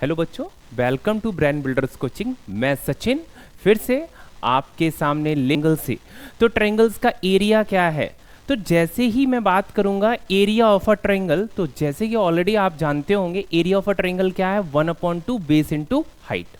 Hello बच्चों, welcome to brain builders coaching. मैं सचिन फिर से आपके सामने ट्रायंगल से। तो ट्रायंगल्स का एरिया क्या है, तो जैसे ही मैं बात करूंगा एरिया ऑफ अ ट्रायंगल, तो जैसे कि ऑलरेडी आप जानते होंगे एरिया ऑफ अ ट्रायंगल क्या है, 1/2 बेस इंटू हाइट।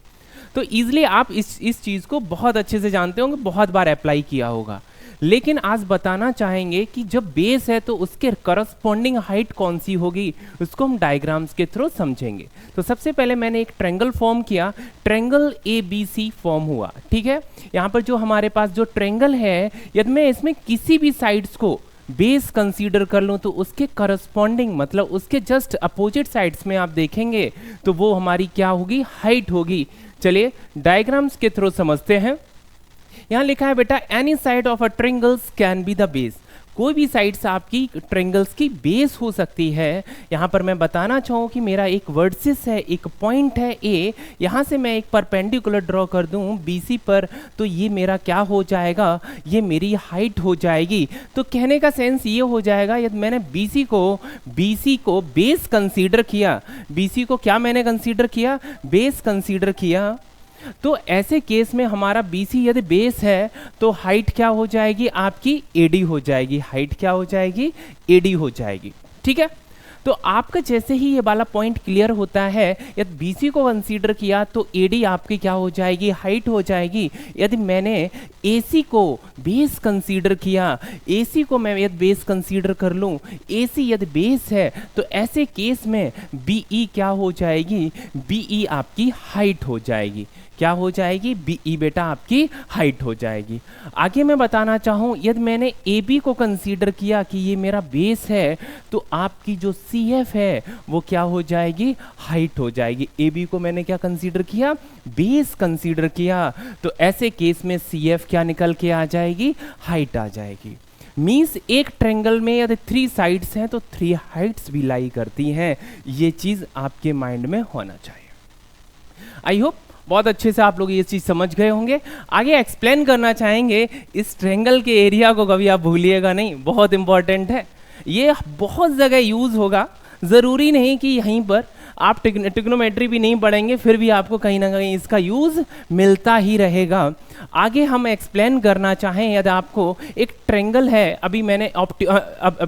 तो इजिली आप इस चीज़ को बहुत अच्छे से जानते होंगे, बहुत बार अप्लाई किया होगा। लेकिन आज बताना चाहेंगे कि जब बेस है तो उसके करस्पॉन्डिंग हाइट कौन सी होगी, उसको हम डायग्राम्स के थ्रू समझेंगे। तो सबसे पहले मैंने एक ट्रायंगल फॉर्म किया, ट्रायंगल ABC फॉर्म हुआ। ठीक है, यहाँ पर जो हमारे पास जो ट्रायंगल है, यदि मैं इसमें किसी भी साइड्स को बेस कंसीडर कर लूँ तो उसके करस्पॉन्डिंग मतलब उसके जस्ट अपोजिट साइड्स में आप देखेंगे तो वो हमारी क्या होगी, हाइट होगी। चलिए डायग्राम्स के थ्रू समझते हैं। यहाँ लिखा है बेटा, any side of a triangles can be the base. कोई भी साइड्स आपकी ट्रायंगल्स की बेस हो सकती है। यहाँ पर मैं बताना चाहूँ कि मेरा एक वर्टिस है, एक पॉइंट है A, यहाँ से मैं एक परपेंडिकुलर ड्रॉ कर दूँ BC पर, तो ये मेरा क्या हो जाएगा, ये मेरी हाइट हो जाएगी। तो कहने का सेंस ये हो जाएगा, यदि मैंने BC को बेस कंसीडर किया, BC को क्या मैंने कंसीडर किया, बेस कंसीडर किया, तो ऐसे केस में हमारा BC यदि बेस है तो हाइट क्या हो जाएगी, आपकी AD हो जाएगी। हाइट क्या हो जाएगी, AD हो जाएगी। ठीक है, तो आपका जैसे ही ये वाला पॉइंट क्लियर होता है, यदि BC को कंसीडर किया तो AD आपकी क्या हो जाएगी, हाइट हो जाएगी। यदि मैंने AC को बेस कंसीडर किया, AC को मैं यदि बेस कंसीडर कर लूँ, AC यदि बेस है तो ऐसे केस में BE क्या हो जाएगी, BE आपकी हाइट हो जाएगी। क्या हो जाएगी, BE बेटा आपकी हाइट हो जाएगी। आगे मैं बताना चाहूँ, यदि मैंने AB को कंसीडर किया कि ये मेरा बेस है, तो आपकी जो CF है वो क्या हो जाएगी, हाइट हो जाएगी। AB को मैंने क्या कंसीडर किया, बेस कंसीडर किया, तो ऐसे केस में CF क्या निकल के आ जाएगी, हाइट आ जाएगी। मीन्स एक ट्रायंगल में यदि 3 साइड्स हैं तो 3 हाइट्स भी लाई करती हैं। ये चीज़ आपके माइंड में होना चाहिए। आई होप बहुत अच्छे से आप लोग ये चीज़ समझ गए होंगे। आगे एक्सप्लेन करना चाहेंगे, इस ट्रायंगल के एरिया को कभी आप भूलिएगा नहीं, बहुत इंपॉर्टेंट है। ये बहुत जगह यूज़ होगा, ज़रूरी नहीं कि यहीं पर आप ट्रिग्नोमेट्री भी नहीं पढ़ेंगे फिर भी आपको कहीं ना कहीं इसका यूज़ मिलता ही रहेगा। आगे हम एक्सप्लेन करना चाहें, यदि आपको एक ट्रायंगल है, अभी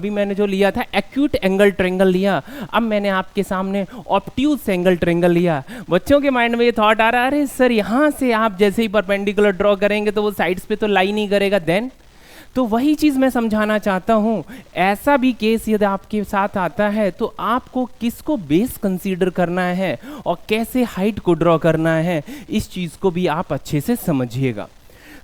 मैंने जो लिया था एक्यूट एंगल ट्रायंगल लिया, अब मैंने आपके सामने ऑब्ट्यूज एंगल ट्रायंगल लिया। बच्चों के माइंड में ये थॉट आ रहा है, अरे सर यहाँ से आप जैसे ही परपेंडिकुलर ड्रॉ करेंगे तो वो साइड्स पे तो लाई नहीं करेगा। देन तो वही चीज़ मैं समझाना चाहता हूँ, ऐसा भी केस यदि आपके साथ आता है तो आपको किसको बेस कंसीडर करना है और कैसे हाइट को ड्रॉ करना है, इस चीज़ को भी आप अच्छे से समझिएगा।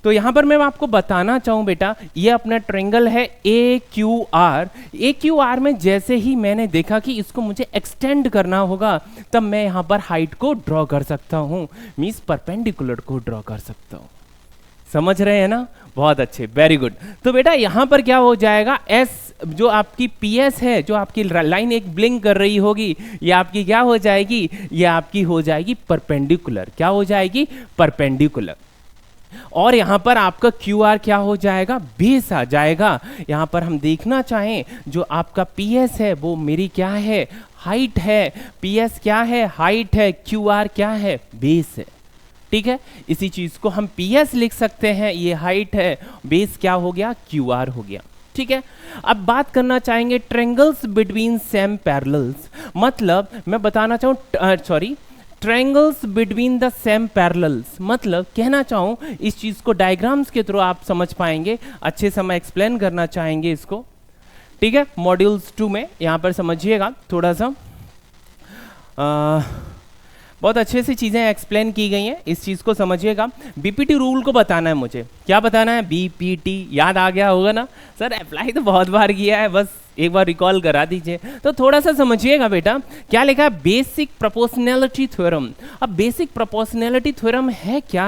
तो यहाँ पर मैं आपको बताना चाहूँ बेटा, ये अपना ट्रायंगल है AQR। AQR में जैसे ही मैंने देखा कि इसको मुझे एक्सटेंड करना होगा, तब मैं यहाँ पर हाइट को ड्रॉ कर सकता हूँ, मीन्स परपेंडिकुलर को ड्रॉ कर सकता हूँ। समझ रहे हैं ना, बहुत अच्छे, वेरी गुड। तो बेटा यहाँ पर क्या हो जाएगा, S जो आपकी PS है, जो आपकी लाइन एक ब्लिंक कर रही होगी, ये आपकी क्या हो जाएगी, ये आपकी हो जाएगी परपेंडिकुलर। क्या हो जाएगी, परपेंडिकुलर। और यहाँ पर आपका QR क्या हो जाएगा, बेस आ जाएगा। यहाँ पर हम देखना चाहें, जो आपका PS है वो मेरी क्या है, हाइट है। PS क्या है, हाइट है, QR क्या है, बेस है। ठीक है, इसी चीज को हम PS लिख सकते हैं, ये हाइट है, बेस क्या हो गया, QR हो गया। ठीक है, अब बात करना चाहेंगे ट्रायंगल्स बिटवीन सेम पैरेलल्स, मतलब मैं बताना चाहूँ triangles between the same parallels, मतलब कहना चाहूँ इस चीज को डायग्राम्स के थ्रू आप समझ पाएंगे, अच्छे से हम एक्सप्लेन करना चाहेंगे इसको। ठीक है, मॉड्यूल्स 2 में यहाँ पर समझिएगा थोड़ा सा, बहुत अच्छे से चीज़ें एक्सप्लेन की गई हैं, इस चीज़ को समझिएगा। BPT रूल को बताना है मुझे, क्या बताना है, BPT याद आ गया होगा ना सर, अप्लाई तो बहुत बार किया है, बस एक बार रिकॉल करा दीजिए। तो थोड़ा सा समझिएगा बेटा, क्या लिखा है, बेसिक प्रोपोर्शनैलिटी थ्योरम। अब बेसिक प्रोपोर्शनैलिटी थ्योरम है क्या,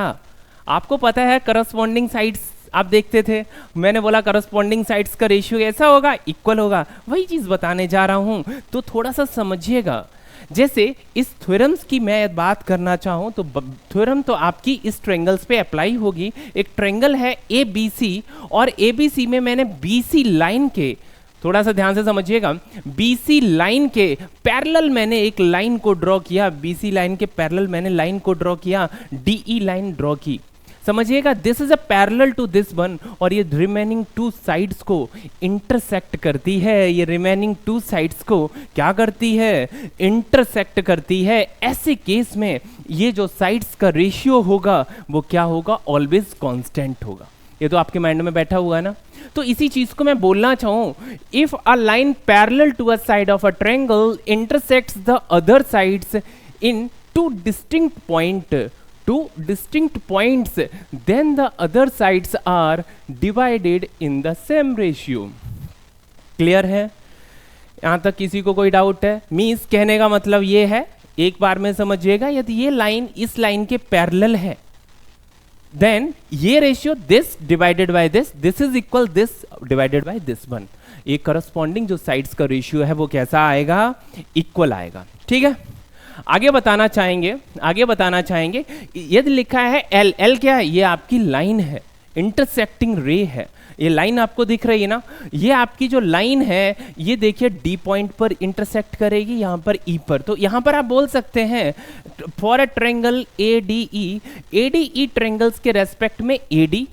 आपको पता है करस्पॉन्डिंग साइड्स आप देखते थे, मैंने बोला करस्पॉन्डिंग साइड्स का रेशियो ऐसा होगा, इक्वल होगा, वही चीज़ बताने जा रहा हूँ, तो थोड़ा सा समझिएगा। जैसे इस थ्योरम्स की मैं बात करना चाहूँ तो थ्योरम तो आपकी इस ट्रायंगल्स पे अप्लाई होगी। एक ट्रायंगल है ABC और ABC में मैंने BC लाइन के थोड़ा सा ध्यान से समझिएगा, बीसी लाइन के पैरेलल मैंने एक लाइन को ड्रॉ किया, बीसी लाइन के पैरेलल मैंने लाइन को ड्रॉ किया, डीई लाइन ड्रॉ की, समझिएगा this is a parallel to this one, और ये रिमेनिंग टू साइड्स को इंटरसेक्ट करती है, ये रिमेनिंग टू साइड्स को क्या करती है, इंटरसेक्ट करती है। ऐसे केस में ये जो साइड्स का रेशियो होगा वो क्या होगा, ऑलवेज कांस्टेंट होगा। ये तो आपके माइंड में बैठा हुआ है ना। तो इसी चीज को मैं बोलना चाहूं, if a line parallel to a side of a triangle intersects the other sides in two distinct points, then the other sides are divided in the same ratio। Clear है? यहां तक किसी को कोई डाउट है? मीन्स कहने का मतलब ये है, एक बार में समझिएगा, यदि ये लाइन इस लाइन के पैरेलल है, देन ये ratio this divided by this is equal this divided by this one. ये करस्पॉन्डिंग जो साइड्स का रेशियो है वो कैसा आएगा, इक्वल आएगा। ठीक है, आगे बताना चाहेंगे यदि लिखा है एल, एल क्या है, ये आपकी लाइन है, इंटरसेक्टिंग रे है, ये लाइन आपको दिख रही है ना, ये आपकी जो लाइन है ये देखिए डी पॉइंट पर इंटरसेक्ट करेगी, यहाँ पर ई पर। तो यहाँ पर आप बोल सकते हैं for a triangle ADE triangles के रेस्पेक्ट में एडीई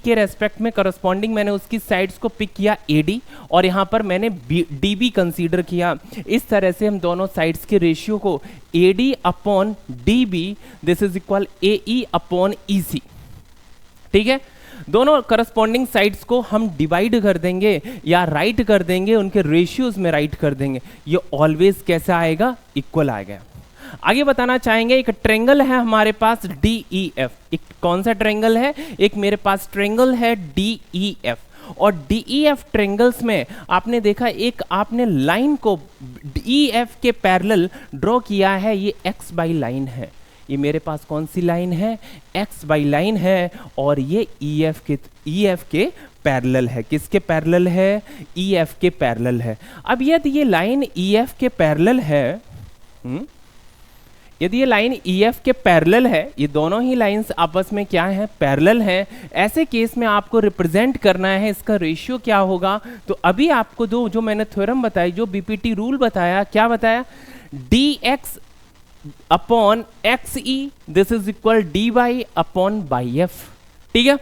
के रेस्पेक्ट में करस्पॉन्डिंग मैंने उसकी साइड्स को पिक किया एडी, और यहाँ पर मैंने डीबी कंसीडर किया। इस तरह से हम दोनों साइड्स के रेशियो को AD upon DB this is equal AE upon EC. ठीक है, दोनों करस्पॉन्डिंग साइड्स को हम डिवाइड कर देंगे या राइट कर देंगे, उनके रेशियोज में राइट कर देंगे, ये ऑलवेज कैसा आएगा, इक्वल आएगा। आगे बताना चाहेंगे, एक ट्रायंगल है हमारे पास DEF, एक कौन सा ट्रायंगल है, एक मेरे पास ट्रायंगल है DEF, और DEF ट्रायंगल्स में आपने देखा एक आपने लाइन को EF के पैरेलल ड्रॉ किया है, ये x बाई लाइन है, ये मेरे पास कौन सी लाइन है, x बाई लाइन है, और ये EF के पैरेलल है। किसके पैरेलल है, EF के पैरेलल है। अब यदि ये लाइन EF के पैरेलल है, यदि ये लाइन EF के पैरेलल है, ये दोनों ही लाइंस आपस में क्या है, पैरेलल है, ऐसे केस में आपको रिप्रेजेंट करना है इसका रेशियो क्या होगा। तो अभी आपको जो मैंने थ्योरम बताई, जो बीपीटी रूल बताया, क्या बताया, dx upon XE this is equal dy upon by F. ठीक है,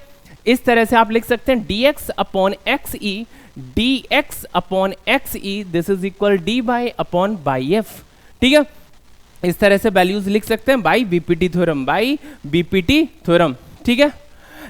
इस तरह से आप लिख सकते हैं dx upon XE, dx upon XE this is equal dy upon by F. ठीक है, इस तरह से वैल्यूज लिख सकते हैं बाई बीपीटी थ्योरम। ठीक है,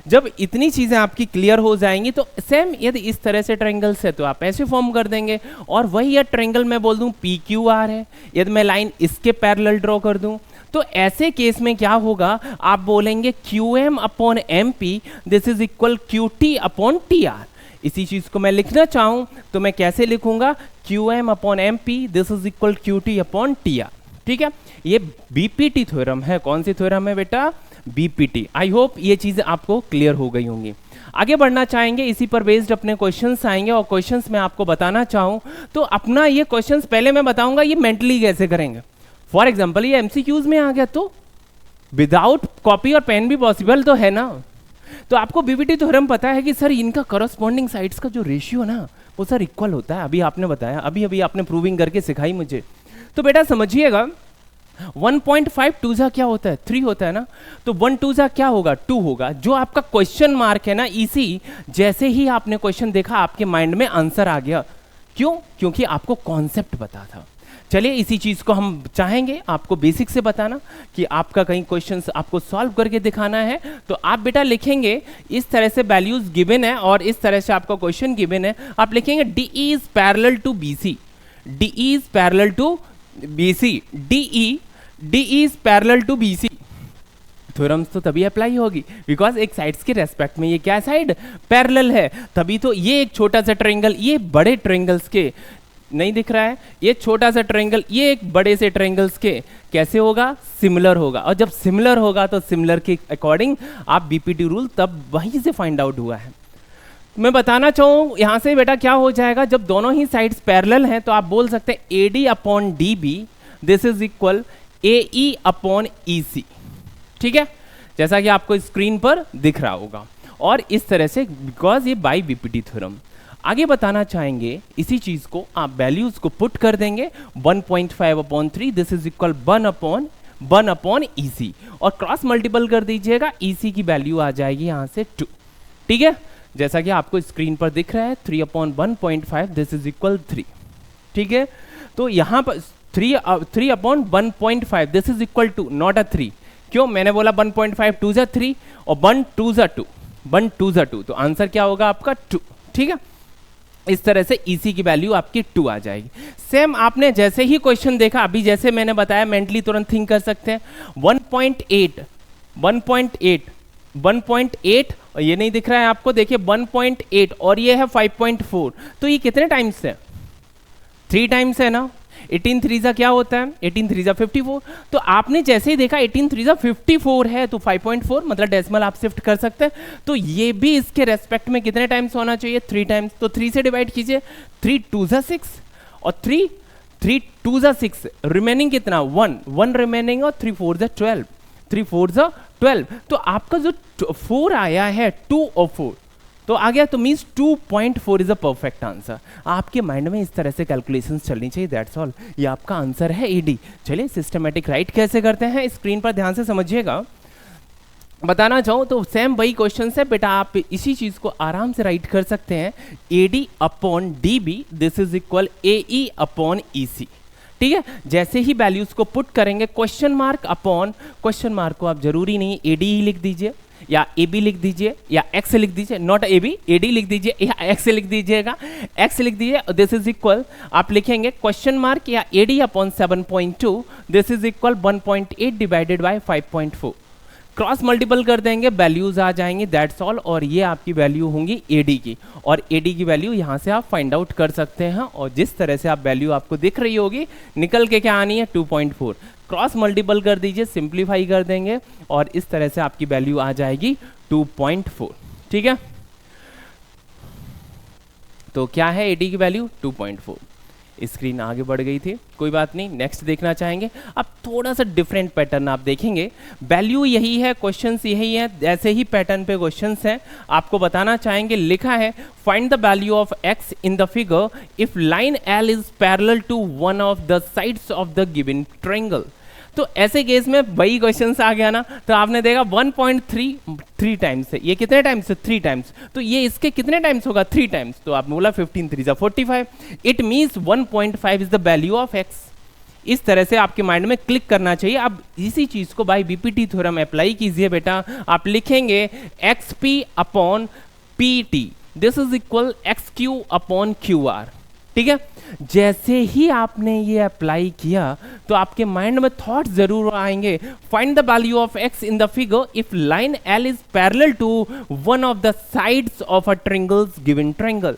जब इतनी चीजें आपकी क्लियर हो जाएंगी तो सेम यदि इस तरह से ट्रायंगल्स है तो आप ऐसे फॉर्म कर देंगे, और वही यह ट्रायंगल मैं बोल दूं PQR है, यदि मैं लाइन इसके पैरेलल ड्रॉ कर दूं तो ऐसे केस में क्या होगा, आप बोलेंगे QM upon MP this is equal QT upon TR। इसी चीज को मैं लिखना चाहूं तो मैं कैसे लिखूंगा, QM upon MP this is equal QT upon TR। ठीक है, ये बीपीटी थ्योरम है। कौन सी थ्योरम है बेटा, बीपीटी। आई होप ये चीजें आपको क्लियर हो गई होंगी। आगे बढ़ना चाहेंगे, इसी पर बेस्ड अपने क्वेश्चंस आएंगे, और क्वेश्चंस में आपको बताना चाहूं तो अपना ये क्वेश्चंस पहले मैं बताऊंगा ये मेंटली कैसे करेंगे। फॉर एग्जांपल ये एमसीक्यूज में आ गया तो विदाउट कॉपी और पेन भी पॉसिबल तो है ना। तो आपको बीपीटी थ्योरम पता है कि सर इनका करस्पॉन्डिंग साइड्स का जो रेशियो ना वो सर इक्वल होता है। अभी आपने बताया, अभी आपने प्रूविंग करके सिखाई मुझे। तो बेटा समझिएगा 1.5 टू जा क्या होता है, 3 होता है ना, तो 1 टू जा क्या होगा, 2 होगा। जो आपका क्वेश्चन मार्क है ना, इसी जैसे ही आपने क्वेश्चन देखा आपके माइंड में आंसर आ गया। क्यों, क्योंकि आपको कॉन्सेप्ट पता था। चलिए इसी चीज को हम चाहेंगे आपको बेसिक से बताना कि आपका कहीं क्वेश्चन आपको सॉल्व करके दिखाना है तो आप बेटा लिखेंगे इस तरह से, वैल्यूज गिवन है और इस तरह से आपका क्वेश्चन गिवन है, आप लिखेंगे DE is parallel to BC, DE is parallel to BC, DE is parallel to BC। Theorems तो तभी अप्लाई होगी बिकॉज एक साइड्स के रेस्पेक्ट में ये क्या साइड पैरेलल है, तभी तो ये एक छोटा सा ट्रायंगल, ये बड़े ट्रायंगल्स के नहीं दिख रहा है, ये छोटा सा ट्रायंगल ये एक बड़े से ट्रायंगल्स के कैसे होगा, सिमिलर होगा। और जब सिमिलर होगा तो सिमिलर के अकॉर्डिंग आप बीपीटी रूल तब वहीं से फाइंड आउट हुआ है। मैं बताना चाहूँ यहाँ से बेटा क्या हो जाएगा, जब दोनों ही साइड्स पैरेलल हैं तो आप बोल सकते हैं AD upon DB this is equal AE upon EC। ठीक है, जैसा कि आपको स्क्रीन पर दिख रहा होगा। और इस तरह से बिकॉज ये बाय बीपीटी थ्योरम। आगे बताना चाहेंगे इसी चीज को, आप वैल्यूज को पुट कर देंगे 1.5/3 दिस इज इक्वल 1/1 EC और क्रॉस मल्टीपल कर दीजिएगा, EC की वैल्यू आ जाएगी यहां से 2। ठीक है, जैसा कि आपको स्क्रीन पर दिख रहा है 3/1.5 दिस इज इक्वल 3। ठीक है, तो यहां पर 3/1.5 this is equal to not a 3। क्यों? मैंने बोला 1.5 2 जा 3 और 1 2 जा 2, 1 2 जा 2, तो आंसर क्या होगा आपका 2। ठीक है, इस तरह से EC की वैल्यू आपकी 2 आ जाएगी। सेम आपने जैसे ही क्वेश्चन देखा, अभी जैसे मैंने बताया मेंटली तुरंत थिंक कर सकते हैं। 1.8 और ये नहीं दिख रहा है आपको, देखिए 1.8 और ये है 5.4, तो ये कितने टाइम्स है? 3 टाइम्स है ना। 18 3 क्या होता है? 18 3 54। तो आपने जैसे ही देखा 18 3 54 है तो 5.4 मतलब डेसिमल आप शिफ्ट कर सकते हैं। तो ये भी इसके रेस्पेक्ट में कितने टाइम्स होना चाहिए? 3 टाइम्स। तो 3 से डिवाइड कीजिए, 3 2 6 और 3 2 6, रिमेनिंग कितना? 1 रिमेनिंग और 3 4 12, 3 4 12। तो आपका जो 4 आया है 2 और 4 तो आ गया, तो means 2.4 is a perfect answer. आपके माइंड में इस तरह से कैलकुलेशंस चलनी चाहिए, दैट्स ऑल। ये आपका आंसर है AD। चलिए सिस्टमैटिक राइट कैसे करते हैं स्क्रीन पर ध्यान से समझिएगा। बताना चाहूँ तो सेम वही क्वेश्चन है बेटा, आप इसी चीज को आराम से राइट कर सकते हैं। AD/DB this is equal AE/EC। ठीक है, जैसे ही वैल्यूज को पुट करेंगे क्वेश्चन मार्क को आप जरूरी नहीं AD ही लिख दीजिए या AB लिख दीजिए या X लिख दीजिए, नॉट AB, AD लिख दीजिए या X लिख दीजिएगा, X लिख दीजिए। दिस इज इक्वल आप लिखेंगे क्वेश्चन मार्क या AD/7.2 this is equal 1.8 divided by 5.4। Cross multiple कर देंगे, वैल्यूज आ जाएंगी, दैट्स ऑल। और ये आपकी वैल्यू होंगी AD की, और AD की वैल्यू यहाँ से आप फाइंड आउट कर सकते हैं। और जिस तरह से आप वैल्यू आपको दिख रही होगी निकल के क्या आनी है 2.4। क्रॉस मल्टीपल कर दीजिए, सिंप्लीफाई कर देंगे और इस तरह से आपकी वैल्यू आ जाएगी 2.4। ठीक है, तो क्या है AD की वैल्यू 2.4। स्क्रीन आगे बढ़ गई थी, कोई बात नहीं, नेक्स्ट देखना चाहेंगे। अब थोड़ा सा डिफरेंट पैटर्न आप देखेंगे, वैल्यू यही है, क्वेश्चंस यही है, ऐसे ही पैटर्न पे क्वेश्चंस हैं। आपको बताना चाहेंगे, लिखा है find the value of x in the figure if line L is parallel to one of the sides of the given triangle. तो ऐसे केस में वही क्वेश्चन आ गया ना, तो आपने देखा 1.3 टाइम्स है, ये कितने टाइम्स है? 3 टाइम्स। तो ये इसके कितने टाइम्स होगा? 3 टाइम्स। तो आपने बोला 15 3 45, it means 1.5 is the value of x। इस तरह से आपके माइंड में क्लिक करना चाहिए। अब इसी चीज को बाय BPT थ्योरम अप्लाई कीजिए बेटा। आप लिखेंगे XP/PT this is equal XQ/QR। ठीक है, जैसे ही आपने ये अप्लाई किया तो आपके माइंड में थॉट जरूर आएंगे, find the value of x in the figure if line L is parallel to one of the sides of a triangles given triangle.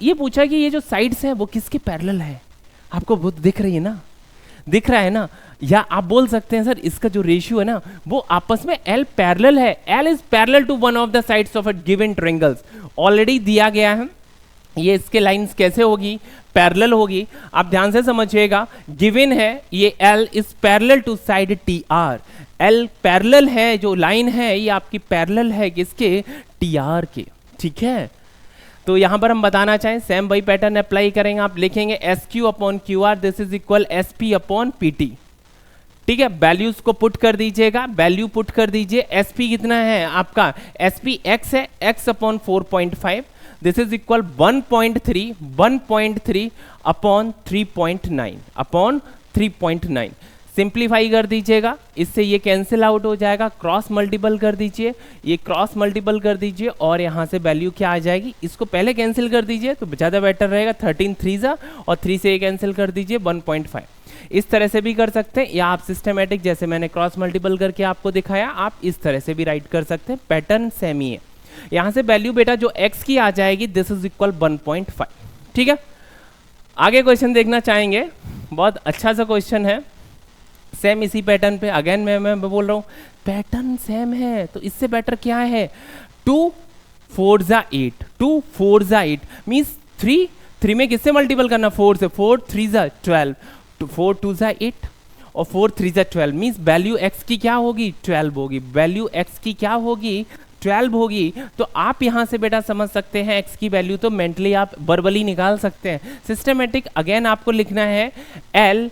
ये पूछा कि ये जो साइड्स हैं वो किसके पैरेलल है? आपको बहुत दिख रही है ना, दिख रहा है ना, या आप बोल सकते हैं सर इसका जो रेशियो है ना वो आपस में L पैरेलल है, L is parallel to one of the sides of a given triangles. Already दिया गया है, ये इसके लाइंस कैसे होगी? पैरेलल होगी। आप ध्यान से समझिएगा, गिवन है ये L is parallel to side TR। L parallel है, जो लाइन है ये आपकी पैरेलल है किसके? TR के। ठीक है, तो यहां पर हम बताना चाहें सेम वही पैटर्न अप्लाई करेंगे। आप लिखेंगे SQ/QR this is equal SP/PT। ठीक है, वैल्यूज को पुट कर दीजिएगा, वैल्यू पुट कर दीजिए। SP कितना है आपका? SP X है, X/4.5 this is equal 1.3 upon 3.9 simplify कर दीजिएगा, इससे ये कैंसिल आउट हो जाएगा। क्रॉस मल्टीपल कर दीजिए, ये क्रॉस मल्टीपल कर दीजिए और यहाँ से वैल्यू क्या आ जाएगी? इसको पहले कैंसिल कर दीजिए तो ज़्यादा बेटर रहेगा। 13 3 और 3 से ये कैंसिल कर दीजिए 1.5। इस तरह से भी कर सकते हैं, या आप सिस्टमेटिक जैसे मैंने क्रॉस मल्टीपल करके आपको दिखाया आप इस तरह से भी राइट कर सकते हैं। पैटर्न सेम ही है। यहां से वैल्यू बेटा जो x की आ जाएगी दिस इज इक्वल 1.5। ठीक है, आगे क्वेश्चन देखना चाहेंगे, बहुत अच्छा सा क्वेश्चन है, सेम इसी पैटर्न पे। अगेन मैं बोल रहा हूं पैटर्न सेम है तो इससे बेटर क्या है? 2 4 8, 2 4 8 मीन्स 3 में किससे मल्टीपल करना? 4 से। 4 3 12, 4 2 8 और 4 3 12 मीन्स वैल्यू x की क्या होगी? 12 होगी। वैल्यू x की क्या होगी? 12 होगी तो आप यहाँ से बेटा समझ सकते हैं x की वैल्यू तो मेंटली आप वर्बली निकाल सकते हैं। सिस्टमेटिक अगेन आपको लिखना है एल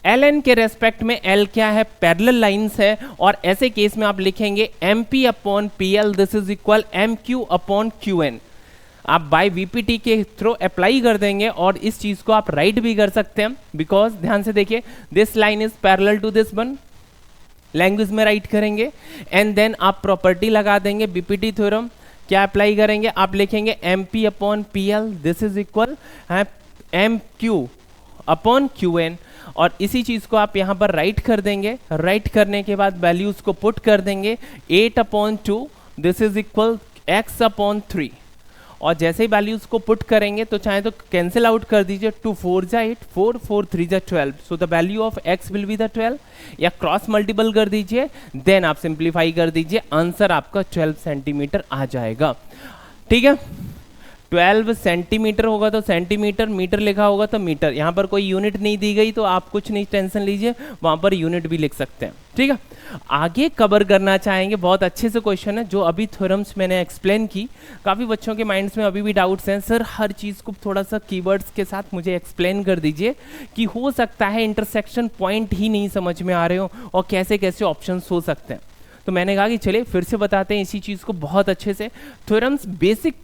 एन के रेस्पेक्ट में एल क्या है, पैरेलल लाइंस है, और ऐसे केस में आप लिखेंगे M P upon P L this is equal M Q upon Q N. आप बाय वीपीटी के थ्रू अप्लाई कर देंगे और इस चीज को आप राइट भी कर सकते हैं, बिकॉज ध्यान से देखिए this line is parallel to this one, language में राइट करेंगे एंड देन आप प्रॉपर्टी लगा देंगे बीपीटी थ्योरम, क्या अप्लाई करेंगे, आप लिखेंगे M P upon P L this is equal M Q upon Q N, और इसी चीज को आप यहाँ पर राइट कर देंगे। राइट करने के बाद वैल्यूज को पुट कर देंगे 8/2 this is equal x upon 3, और जैसे ही वैल्यूज को पुट करेंगे तो चाहे तो कैंसिल आउट कर दीजिए, 2 4 जा 8, 4 4 3 जा 12, so the value of x will be the 12, या क्रॉस मल्टीपल कर दीजिए, देन आप सिंप्लीफाई कर दीजिए, आंसर आपका 12 सेंटीमीटर आ जाएगा। ठीक है, 12 सेंटीमीटर होगा तो सेंटीमीटर, मीटर लिखा होगा तो मीटर, यहाँ पर कोई यूनिट नहीं दी गई तो आप कुछ नहीं टेंशन लीजिए, वहाँ पर यूनिट भी लिख सकते हैं। ठीक है, आगे कवर करना चाहेंगे, बहुत अच्छे से क्वेश्चन है जो अभी थ्योरम्स मैंने एक्सप्लेन की। काफ़ी बच्चों के माइंड्स में अभी भी डाउट्स हैं, सर हर चीज़ को थोड़ा सा कीवर्ड्स के साथ मुझे एक्सप्लेन कर दीजिए, कि हो सकता है इंटरसेक्शन पॉइंट ही नहीं समझ में आ रहे हो और कैसे कैसे ऑप्शंस हो सकते हैं। तो मैंने कहा कि चलिए फिर से बताते हैं इसी चीज़ को बहुत अच्छे से। थ्योरम्स बेसिक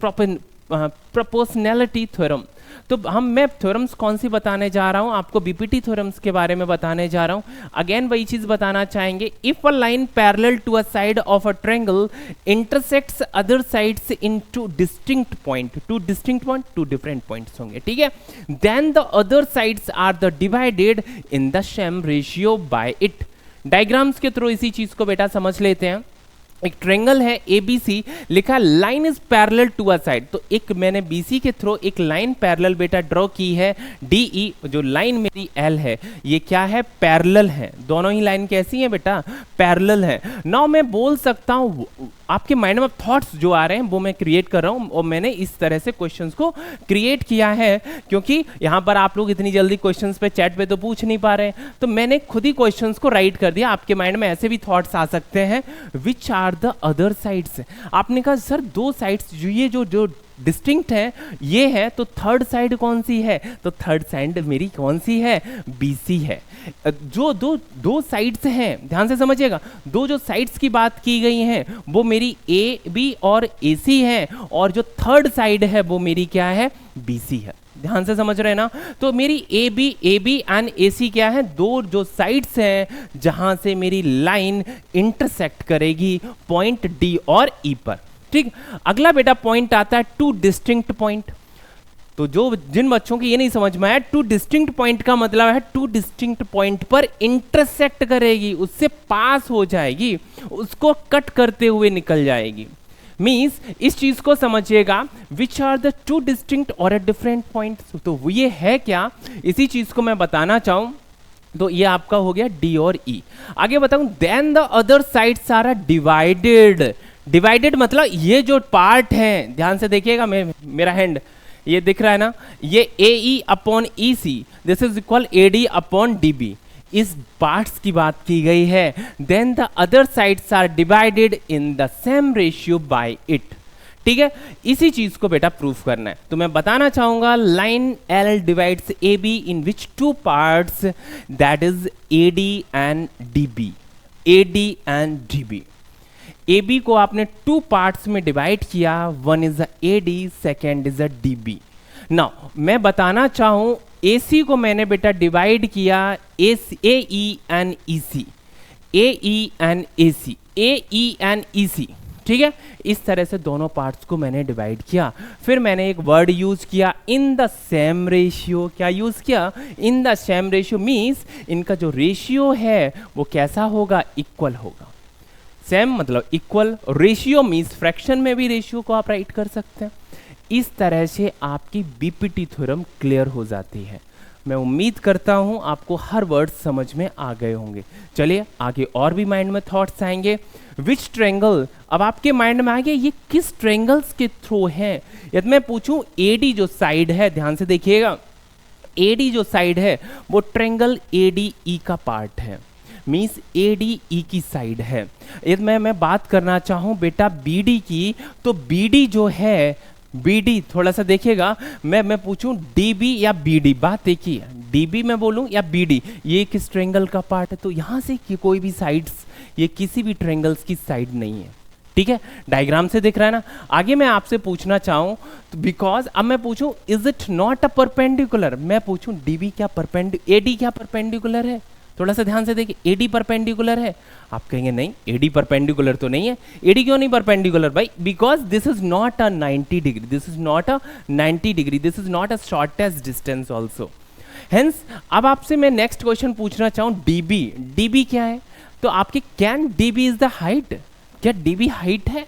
प्रोपोर्शनैलिटी थ्योरम, तो मैं थ्योरम्स कौन सी बताने जा रहा हूं, आपको बीपीटी थ्योरम्स के बारे में बताने जा रहा हूं। अगेन वही चीज बताना चाहेंगे, if a line parallel to a side of a triangle intersects other sides in two distinct point, two different points होंगे, ठीक है, then the other sides are the divided in the same ratio by it. Diagrams के through इसी चीज को बेटा समझ लेते हैं। एक ट्रायंगल है ABC, लिखा line is parallel to a side, तो एक मैंने BC के थ्रू एक लाइन पैरेलल बेटा ड्रॉ की है DE, जो लाइन मेरी L है ये क्या है, पैरेलल है, दोनों ही लाइन कैसी है बेटा, पैरेलल है। नाउ मैं बोल सकता हूँ, आपके माइंड में थॉट्स जो आ रहे हैं वो मैं क्रिएट कर रहा हूँ, और मैंने इस तरह से क्वेश्चंस को क्रिएट किया है क्योंकि यहाँ पर आप लोग इतनी जल्दी क्वेश्चंस पे चैट पे तो पूछ नहीं पा रहे, तो मैंने खुद ही क्वेश्चंस को राइट कर दिया। आपके माइंड में ऐसे भी थॉट्स आ सकते हैं, which are the other sides. आपने कहा सर दो साइड्स जो ये जो डिस्टिंक्ट है ये है, तो थर्ड साइड कौन सी है, तो थर्ड साइड मेरी कौन सी है, BC है। जो दो साइड्स हैं, ध्यान से समझिएगा, दो जो साइड्स की बात की गई हैं वो मेरी AB और AC है, और जो थर्ड साइड है वो मेरी क्या है, BC है। ध्यान से समझ रहे हैं ना, तो मेरी AB एंड AC क्या है, दो जो साइड्स हैं जहां से मेरी लाइन इंटरसेक्ट करेगी पॉइंट D और E पर। ठीक, अगला बेटा पॉइंट आता है टू डिस्टिंक्ट पॉइंट। तो जिन बच्चों की ये नहीं समझ में आया, टू डिस्टिंक्ट पॉइंट का मतलब है टू डिस्टिंक्ट पॉइंट पर इंटरसेक्ट करेगी, उससे पास हो जाएगी, उसको कट करते हुए निकल जाएगी। मींस इस चीज को समझिएगा, which are the two distinct और अ डिफरेंट पॉइंट, तो ये है क्या, इसी चीज को मैं बताना चाहूं। तो ये आपका हो गया D और E। आगे बताऊं, then the other sides are divided. Divided मतलब ये जो पार्ट है, ध्यान से देखिएगा, मेरा हैंड ये दिख रहा है ना, ये AE upon EC this is equal AD upon DB, इस पार्ट्स की बात की गई है। Then the other sides are divided in the same ratio by it. ठीक है, इसी चीज को बेटा प्रूफ करना है, तो मैं बताना चाहूंगा, line L divides AB in which two parts, that is AD and DB। AD and DB, AB को आपने टू पार्ट्स में डिवाइड किया, one is AD, second is DB। Now मैं बताना चाहूं, AC को मैंने बेटा डिवाइड किया AE and EC, AE and AC, AE and EC। ठीक है, इस तरह से दोनों पार्ट्स को मैंने डिवाइड किया। फिर मैंने एक वर्ड यूज किया, इन द सेम रेशियो। क्या यूज किया, इन द सेम रेशियो, मीन्स इनका जो रेशियो है वो कैसा होगा, इक्वल होगा। सेम मतलब इक्वल, रेशियो मीन्स फ्रैक्शन में भी रेशियो को आप राइट कर सकते हैं। इस तरह से आपकी बीपीटी थ्योरम क्लियर हो जाती है। मैं उम्मीद करता हूं आपको हर वर्ड समझ में आ गए होंगे। चलिए आगे और भी माइंड में थॉट्स आएंगे। विच ट्रायंगल, अब आपके माइंड में आ गया ये किस ट्रायंगल्स के थ्रू है। यदि मैं पूछूं AD जो साइड है, ध्यान से देखिएगा, AD जो साइड है वो ट्रायंगल ADE का पार्ट है। मीन्स ADE की साइड है। यदि मैं बात करना चाहूँ बेटा BD की, तो BD जो है, BD थोड़ा सा देखिएगा, मैं पूछूं DB या BD, बात देखिए, DB मैं बोलूं या BD, ये किस ट्रायंगल का पार्ट है? तो यहाँ से कि कोई भी साइड्स, ये किसी भी ट्रायंगल्स की साइड नहीं है, ठीक है, डायग्राम से दिख रहा है ना। आगे मैं आपसे पूछना चाहूँ तो बिकॉज अब मैं पूछूं is it not a perpendicular, मैं पूछूं DB क्या AD क्या परपेंडिकुलर है? थोड़ा सा ध्यान से देखिए, AD परपेंडिकुलर है? आप कहेंगे नहीं, AD परपेंडिकुलर तो नहीं है। AD क्यों नहीं परपेंडिकुलर भाई? Because this is not a 90 degree, this is not a 90 degree, this is not a shortest distance also. Hence अब आपसे मैं नेक्स्ट क्वेश्चन पूछना चाहूँ, DB क्या है? तो आपके can DB is the height, क्या DB हाइट है?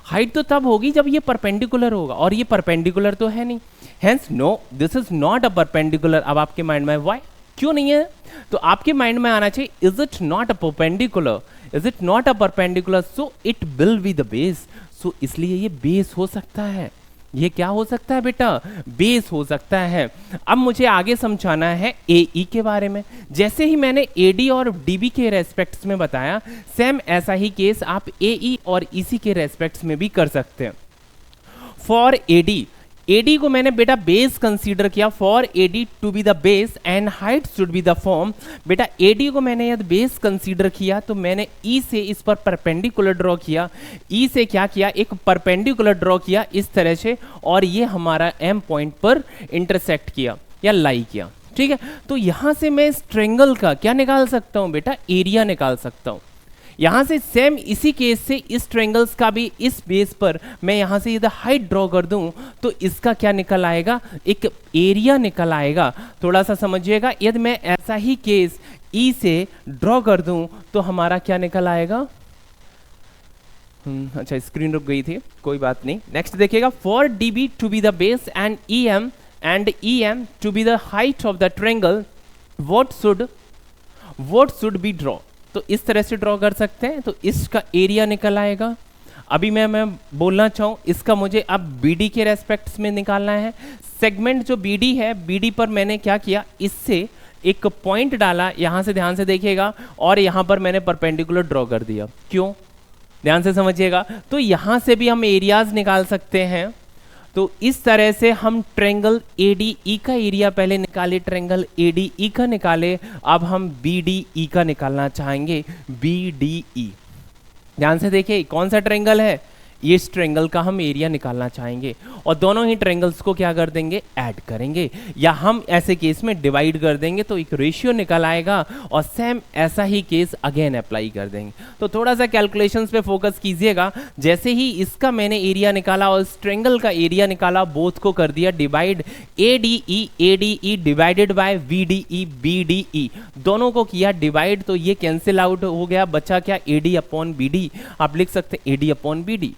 हाइट तो तब होगी जब ये परपेंडिकुलर होगा, और ये परपेंडिकुलर तो है नहीं, hence no, this is not a perpendicular. अब आपके माइंड में व्हाई, क्यों नहीं है? तो आपके माइंड में आना चाहिए is it not a perpendicular, is it not a perpendicular, so it will be the base, so इसलिए ये बेस हो सकता है। ये क्या हो सकता है बेटा? बेस हो सकता है। अब मुझे आगे समझाना है AE के बारे में। जैसे ही मैंने AD और DB के रेस्पेक्ट्स में बताया, सेम ऐसा ही केस आप AE और EC के रेस्पेक्ट्स में भी कर सकते हैं। फॉर AD को मैंने बेटा बेस कंसीडर किया, for AD to be the base and height should be the form. बेटा AD को मैंने यदि बेस कंसीडर किया तो मैंने E से इस पर परपेंडिकुलर ड्रॉ किया, E से क्या किया, एक परपेंडिकुलर ड्रॉ किया इस तरह से, और ये हमारा M पॉइंट पर इंटरसेक्ट किया या लाई किया, ठीक है। तो यहां से मैं इस ट्रायंगल का क्या निकाल सकता हूं बेटा? एरिया निकाल सकता हूं। यहां से सेम इसी केस से इस ट्रायंगल्स का भी इस बेस पर मैं यहां से यदि हाइट ड्रॉ कर दूं तो इसका क्या निकल आएगा? एक एरिया निकल आएगा। थोड़ा सा समझिएगा, यदि मैं ऐसा ही केस E से ड्रॉ कर दूं तो हमारा क्या निकल आएगा? अच्छा स्क्रीन रुक गई थी, कोई बात नहीं। नेक्स्ट देखिएगा, for DB to be the base and EM to be the height of the triangle, what should be draw. तो इस तरह से ड्रॉ कर सकते हैं, तो इसका एरिया निकल आएगा। अभी मैं बोलना चाहूँ, इसका मुझे अब BD के रेस्पेक्ट्स में निकालना है। सेगमेंट जो BD है, BD पर मैंने क्या किया, इससे एक पॉइंट डाला, यहां से ध्यान से देखिएगा, और यहां पर मैंने परपेंडिकुलर ड्रॉ कर दिया। क्यों? ध्यान से समझिएगा। तो यहां से भी हम एरियाज निकाल सकते हैं। तो इस तरह से हम ट्रायंगल ADE का एरिया पहले निकाले, ट्रायंगल ADE का निकाले, अब हम BDE का निकालना चाहेंगे, BDE। ध्यान से देखिए कौन सा ट्रायंगल है, ये इस ट्रायंगल का हम एरिया निकालना चाहेंगे, और दोनों ही ट्रायंगल्स को क्या कर देंगे? ऐड करेंगे, या हम ऐसे केस में डिवाइड कर देंगे तो एक रेशियो निकल आएगा, और सेम ऐसा ही केस अगेन अप्लाई कर देंगे। तो थोड़ा सा कैलकुलेशंस पे फोकस कीजिएगा। जैसे ही इसका मैंने एरिया निकाला और इस ट्रायंगल का एरिया निकाला, बोथ को कर दिया divide, ADE divided by BDE दोनों को किया डिवाइड, तो ये कैंसिल आउट हो गया, बचा क्या? AD upon BD। आप लिख सकते हैं AD अपॉन BD।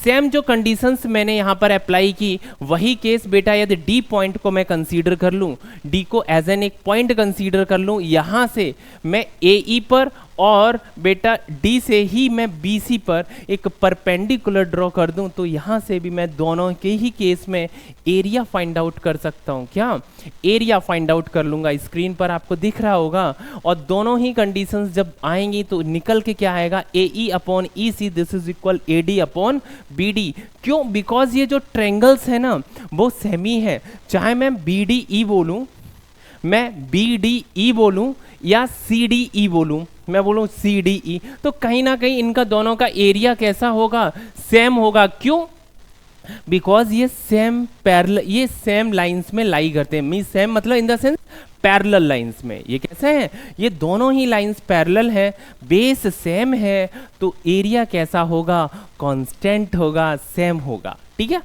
सेम जो कंडीशंस मैंने यहां पर अप्लाई की, वही केस बेटा यदि D पॉइंट को मैं कंसीडर कर लूं, D को एज एन एक पॉइंट कंसीडर कर लूं, यहां से मैं AE पर और बेटा D से ही मैं BC पर एक परपेंडिकुलर ड्रॉ कर दूं, तो यहां से भी मैं दोनों के ही केस में एरिया फाइंड आउट कर सकता हूं। क्या? एरिया फाइंड आउट कर लूंगा, स्क्रीन पर आपको दिख रहा होगा। और दोनों ही कंडीशंस जब आएंगी तो निकल के क्या आएगा? AE upon EC this is equal AD upon BD। क्यों? बिकॉज ये जो ट्रायंगल्स है ना वो सेमी है, चाहे मैं BDE बोलूं, मैं BDE बोलूं या CDE बोलूं, मैं बोलूं CDE, तो कहीं ना कहीं इनका दोनों का एरिया कैसा होगा? सेम होगा। क्यों? बिकॉज ये सेम पैरेलल, ये सेम लाइंस में लाई करते हैं। मीन सेम मतलब in the sense parallel lines में। ये कैसे हैं? ये दोनों ही लाइंस पैरेलल है, बेस सेम है, तो एरिया कैसा होगा? कांस्टेंट होगा, सेम होगा। ठीक है,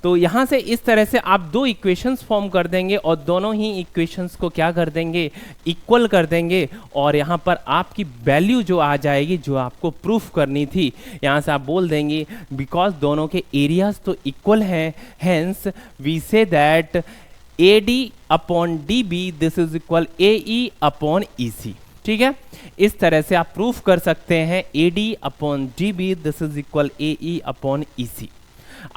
तो यहां से इस तरह से आप दो इक्वेशंस फॉर्म कर देंगे और दोनों ही इक्वेशंस को क्या कर देंगे? इक्वल कर देंगे, और यहां पर आपकी वैल्यू जो आ जाएगी, जो आपको प्रूफ करनी थी, यहां से आप बोल देंगे बिकॉज दोनों के एरियाज तो इक्वल हैं, hence we say that AD upon DB this is equal AE upon EC। ठीक है, इस तरह से आप प्रूफ कर सकते हैं AD upon DB this is equal AE upon EC।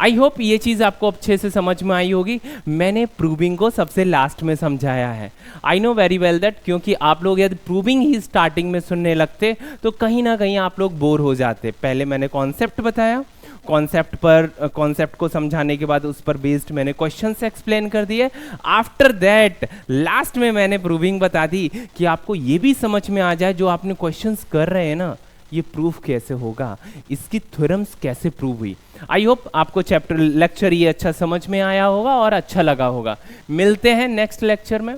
I hope ये चीज़ आपको अच्छे से समझ में आई होगी। मैंने प्रूविंग को सबसे लास्ट में समझाया है। I know very well that, क्योंकि आप लोग यदि प्रूविंग ही स्टार्टिंग में सुनने लगते तो कहीं ना कहीं आप लोग बोर हो जाते। पहले मैंने कॉन्सेप्ट बताया, कॉन्सेप्ट को समझाने के बाद उस पर बेस्ड मैंने क्वेश्चंस एक्सप्लेन कर दिए। आफ्टर दैट लास्ट में मैंने प्रूविंग बता दी कि आपको ये भी समझ में आ जाए जो आपने क्वेश्चंस कर रहे हैं ना, ये प्रूफ कैसे होगा, इसकी थ्योरम्स कैसे प्रूव हुई। आई होप आपको लेक्चर ये अच्छा समझ में आया होगा और अच्छा लगा होगा। मिलते हैं नेक्स्ट लेक्चर में।